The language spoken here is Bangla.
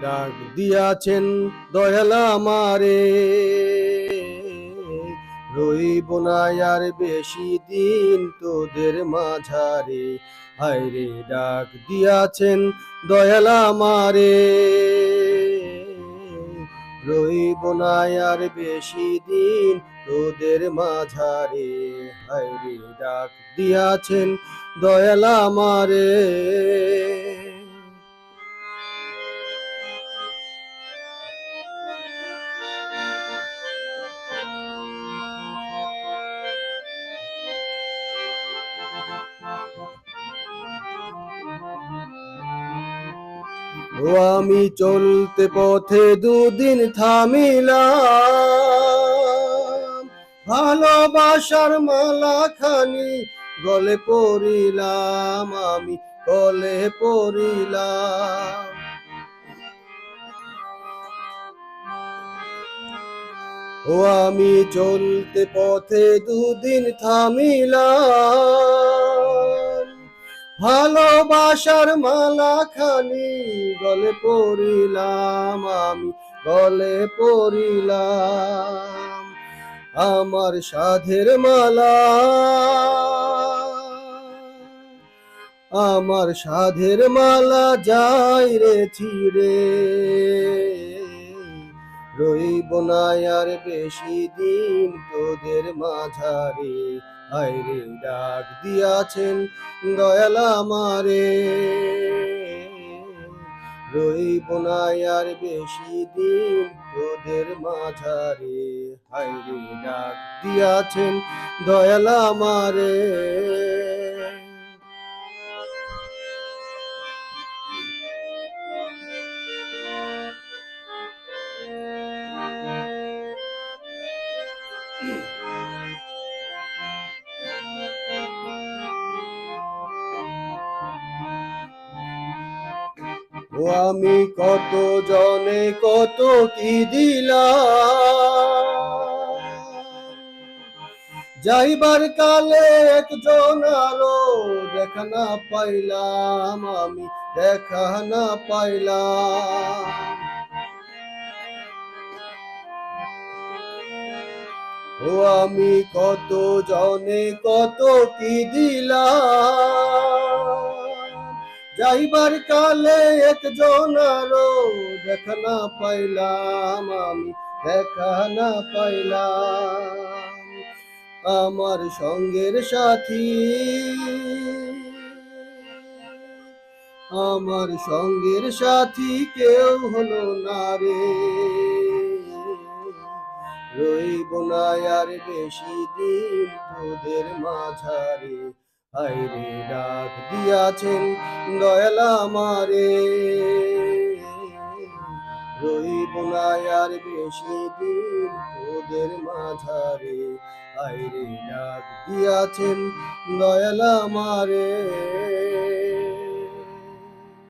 ডাক দিয়াছেন দয়াল আমারে, রইব না আর বেশি দিন তোদের মাঝারে। হায়রে ডাক দিয়াছেন দয়াল আমারে, রইব না আর বেশি দিন তোদের মাঝারে। হায়রে ডাক দিয়াছেন দয়াল আমারে। ও আমি চলতে পথে দুদিন থামিলাম, ভালোবাসার মালা খানি গলে পড়িলাম, আমি গলে পড়িলাম। ও আমি চলতে পথে দুদিন থামিলাম, ভালোবাসার মালা খানি গলে পড়িলাম, আমি গলে পড়িলাম। আমার সাধের মালা, আমার সাধের মালা যাই রে ছিড়ে, রইব না আর বেশি দিন তোদের মাঝারে। হায়রে ডাক দিয়াছেন দয়াল আমারে, রইব না আর বেশি দিন তোদের মাঝারে। হায়রে ডাক দিয়াছেন দয়াল আমারে। ও আমি কত জনে কত কি দিলাম, যাইবার কালে একজন আরো দেখা না পাইলাম, আমি দেখা না পাইলাম। ও আমি কত জনে কত কি দিলাম, যাইবার কালে একজন আরো দেখা না পাইলাম, আমি দেখা না পাইলাম। আমার সঙ্গের সাথী, আমার সঙ্গের সাথী কেউ হলো না রে, রইব না আর বেশি দিন তোদের মাঝারে। হায়রে ডাক দিয়াছেন দয়াল আমারে, রইব না আর বেশি দিন তোদের মাঝারে। হায়রে ডাক দিয়াছেন দয়াল আমারে।